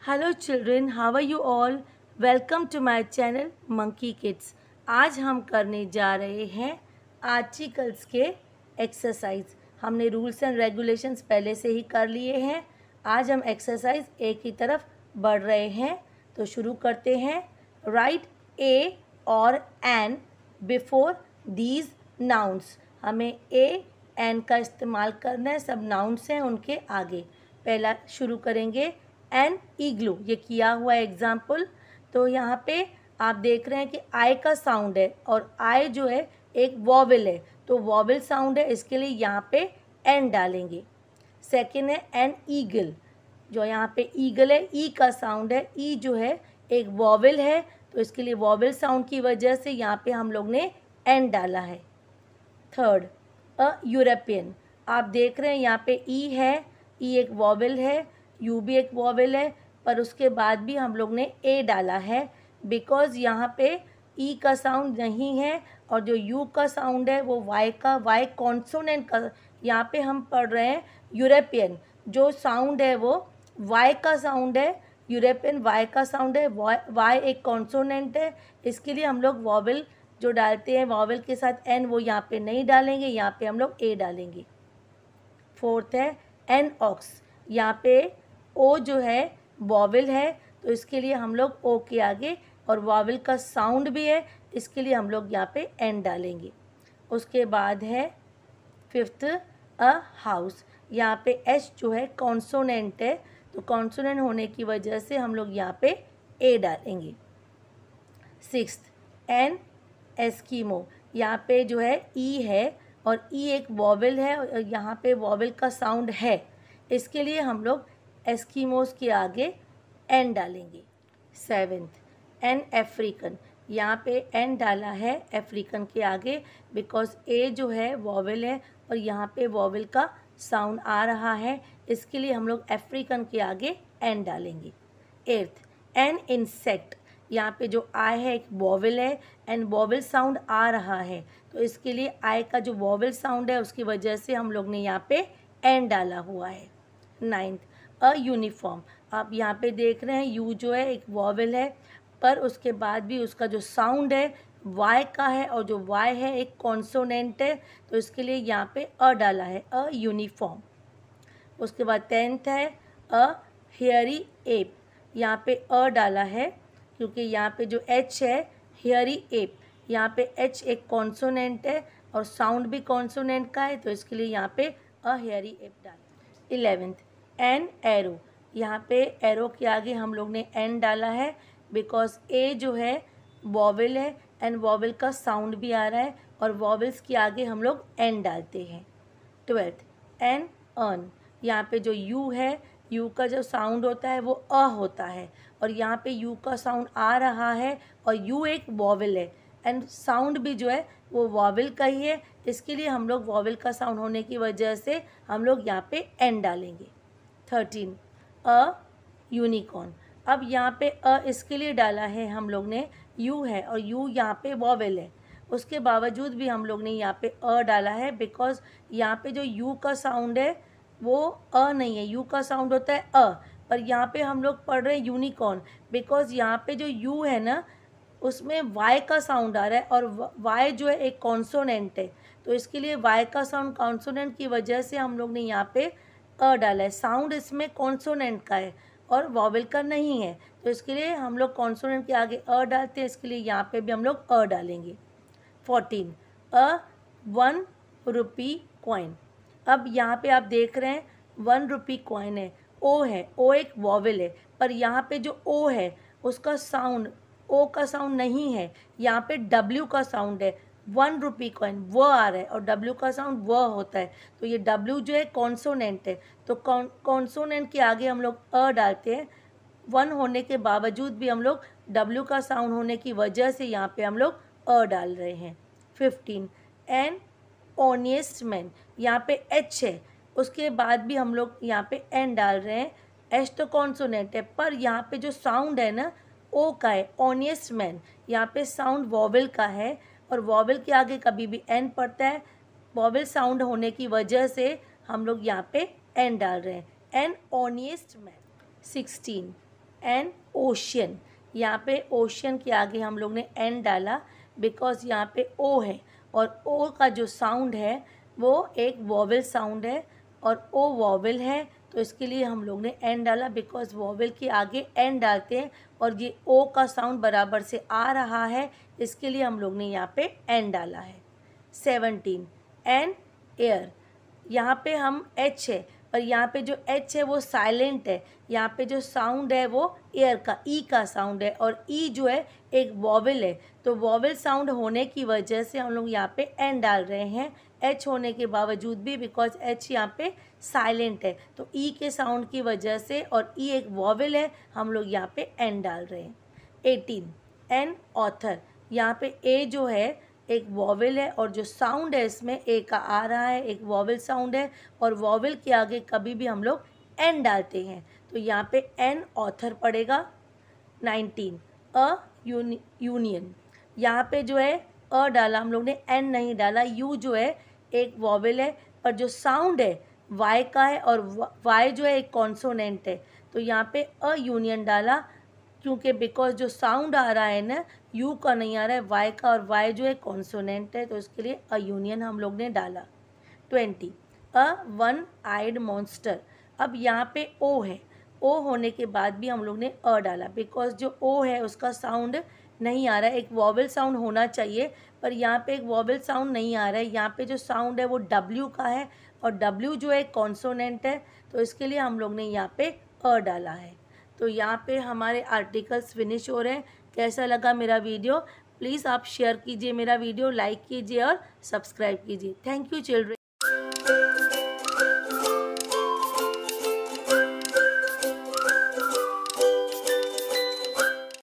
Hello children, how are you all? Welcome to my channel monkey kids. आज हम करने जा रहे हैं आर्टिकल्स के एक्सरसाइज। हमने रूल्स एंड रेगुलेशंस पहले से ही कर लिए हैं। आज हम एक्सरसाइज ए की तरफ बढ़ रहे हैं, तो शुरू करते हैं। राइट ए और एन बिफोर दीज नाउन्स। हमें ए एन का इस्तेमाल करना है, सब नाउन्स हैं उनके आगे। पहला शुरू करेंगे एन इग्लू, ये किया हुआ एग्जाम्पल। तो यहाँ पे आप देख रहे हैं कि आई का साउंड है और आई जो है एक वॉवल है, तो वॉवल साउंड है, इसके लिए यहाँ पे एन डालेंगे। सेकेंड है एन ईगल, जो यहाँ पे ईगल है, ई का साउंड है, ई जो है एक वॉवल है, तो इसके लिए वॉवल साउंड की वजह से यहाँ पे हम लोग ने एन डाला है। थर्ड अ यूरोपियन, आप देख रहे हैं यहाँ पे ई है, ई एक वॉवल है, यू भी एक वॉवल है, पर उसके बाद भी हम लोग ने ए डाला है बिकॉज़ यहाँ पे ई का साउंड नहीं है और जो यू का साउंड है वो वाई का, वाई कॉन्सोनेंट का। यहाँ पे हम पढ़ रहे हैं यूरोपियन, जो साउंड है वो वाई का साउंड है, यूरोपियन वाई का साउंड है, वाई एक कॉन्सोनेंट है, इसके लिए हम लोग वॉवल जो डालते हैं वॉवल के साथ एन, वो यहाँ पे नहीं डालेंगे, यहाँ पे हम लोग ए डालेंगे। फोर्थ है एन ऑक्स, यहाँ पे ओ जो है वॉवल है, तो इसके लिए हम लोग ओ के आगे, और वॉवल का साउंड भी है, इसके लिए हम लोग यहाँ पे एन डालेंगे। उसके बाद है फिफ्थ अ हाउस, यहाँ पे एच जो है कॉन्सोनेंट है, तो कॉन्सोनेंट होने की वजह से हम लोग यहाँ पे ए डालेंगे। सिक्स्थ एन एस्कीमो, यहाँ पे जो है ई है और ई एक वॉवल है और यहाँ पे वॉवल का साउंड है, इसके लिए हम लोग एस्कीमोस के आगे एन डालेंगे। सेवेंथ एन अफ्रीकन, यहाँ पे एन डाला है अफ्रीकन के आगे बिकॉज ए जो है वॉवल है और यहाँ पे वॉवल का साउंड आ रहा है, इसके लिए हम लोग अफ्रीकन के आगे एन डालेंगे। एट्थ एन इंसेक्ट, यहाँ पे जो आई है एक वॉवल है एंड वॉवल साउंड आ रहा है, तो इसके लिए आई का जो वॉवल साउंड है उसकी वजह से हम लोग ने यहाँ पे एन डाला हुआ है। नाइन्थ अ यूनिफॉर्म, आप यहाँ पे देख रहे हैं यू जो है एक वॉवल है, पर उसके बाद भी उसका जो साउंड है वाई का है और जो वाई है एक कॉन्सोनेंट है, तो इसके लिए यहाँ पे अ डाला है, अ यूनिफॉर्म। उसके बाद टेंथ है अ हेयरी एप, यहाँ पे अ डाला है क्योंकि यहाँ पे जो एच है हेयरी एप, यहाँ पे एच एक कॉन्सोनेंट है और साउंड भी कॉन्सोनेंट का है, तो इसके लिए यहाँ पे अ हेयरी एप डाला। 11th एन एरो, यहाँ पे एरो के आगे हम लोग ने एन डाला है बिकॉज ए जो है वॉवल है एंड वॉवल का साउंड भी आ रहा है और वॉवल्स के आगे हम लोग एन डालते हैं। 12th एन अर्न, यहाँ पे जो यू है, यू का जो साउंड होता है वो अ होता है और यहाँ पे यू का साउंड आ रहा है और यू एक वॉवल है एंड साउंड भी जो है वो वॉवल का ही है, इसके लिए हम लोग वॉवल का साउंड होने की वजह से हम लोग यहाँ पे एन डालेंगे। 13 अ यूनिकॉर्न, अब यहाँ पे अ इसके लिए डाला है हम लोग ने, यू है और यू यहाँ पे वॉवल है, उसके बावजूद भी हम लोग ने यहाँ पे अ डाला है बिकॉज यहाँ पे जो यू का साउंड है वो अ नहीं है, यू का साउंड होता है अ, पर यहाँ पे हम लोग पढ़ रहे हैं यूनिकॉर्न बिकॉज यहाँ पे जो यू है ना उसमें वाई का साउंड आ रहा है और वाई जो है एक कॉन्सोनेंट है, तो इसके लिए वाई का साउंड कॉन्सोनेंट की वजह से हम लोग ने यहाँ पे अ डाला है। साउंड इसमें कॉन्सोनेंट का है और वॉवल का नहीं है, तो इसके लिए हम लोग कॉन्सोनेंट के आगे अ डालते हैं, इसके लिए यहाँ पे भी हम लोग अ डालेंगे। 14 अ 1 रुपी कॉइन, अब यहाँ पे आप देख रहे हैं 1 रुपी कॉइन है, ओ एक वॉवल है, पर यहाँ पे जो ओ है उसका साउंड ओ का साउंड नहीं है, यहाँ पे डब्ल्यू का साउंड है। 1 रुपी कॉइन व आ रहा है और डब्ल्यू का साउंड व होता है, तो ये डब्ल्यू जो है कॉन्सोनेंट है, तो कॉन्सोनेंट के आगे हम लोग अ डालते हैं। 1 होने के बावजूद भी हम लोग डब्ल्यू का साउंड होने की वजह से यहाँ पे हम लोग अ डाल रहे हैं। 15 एन ऑनेस्ट मैन, यहाँ पे एच है, उसके बाद भी हम लोग यहाँ पे एन डाल रहे हैं। एच तो कॉन्सोनेंट है पर यहाँ पे जो साउंड है ना ओ का है, ऑनेस्ट मैन, यहाँ पे साउंड वॉवल का है और वॉवल के आगे कभी भी एन पड़ता है, वॉवल साउंड होने की वजह से हम लोग यहाँ पे एन डाल रहे हैं। An honest man. 16 N ocean. यहाँ पे ओशियन के आगे हम लोग ने एन डाला बिकॉज यहाँ पे ओ है और ओ का जो साउंड है वो एक वॉवेल साउंड है और ओ वॉवेल है, तो इसके लिए हम लोग ने एन डाला बिकॉज वॉवेल के आगे एन डालते हैं और ये ओ का साउंड बराबर से आ रहा है, इसके लिए हम लोग ने यहाँ पे एन डाला है। 17 एन एयर। यहाँ पे हम एच है पर यहाँ पे जो एच है वो साइलेंट है, यहाँ पे जो साउंड है वो एयर का ई का साउंड है और ई जो है एक वॉवेल है, तो वॉवेल साउंड होने की वजह से हम लोग यहाँ पे एन डाल रहे हैं एच होने के बावजूद भी, बिकॉज एच यहाँ पे साइलेंट है, तो ई के साउंड की वजह से और ई एक वॉवेल है, हम लोग यहाँ पे एन डाल रहे हैं। 18 एन ऑथर। यहाँ पे ए जो है एक वॉवेल है और जो साउंड है इसमें ए का आ रहा है, एक वॉवेल साउंड है और वॉवेल के आगे कभी भी हम लोग एन डालते हैं, तो यहाँ पे एन ऑथर पड़ेगा। 19 अ यूनियन। यहाँ पे जो है अ डाला हम लोग ने, एन नहीं डाला। यू जो है एक वॉवेल है पर जो साउंड है वाई का है और वाई जो है एक कॉन्सोनेंट है, तो यहाँ पे अ यूनियन डाला क्योंकि बिकॉज जो साउंड आ रहा है ना यू का नहीं आ रहा है वाई का, और वाई जो है कॉन्सोनेंट है, तो इसके लिए अ यूनियन हम लोग ने डाला। 20 अ वन आइड मॉन्स्टर। अब यहाँ पे ओ है, ओ होने के बाद भी हम लोग ने अ डाला बिकॉज जो ओ है उसका साउंड नहीं आ रहा है, एक वॉवेल साउंड होना चाहिए पर यहाँ पे एक वॉवेल साउंड नहीं आ रहा है, यहाँ पे जो साउंड है वो डब्ल्यू का है और डब्ल्यू जो है कॉन्सोनेंट है, तो इसके लिए हम लोग ने यहाँ पे अ डाला है। तो यहाँ पे हमारे आर्टिकल्स फिनिश हो रहे हैं। कैसा लगा मेरा वीडियो? प्लीज़ आप शेयर कीजिए मेरा वीडियो, लाइक कीजिए और सब्सक्राइब कीजिए। Thank you children.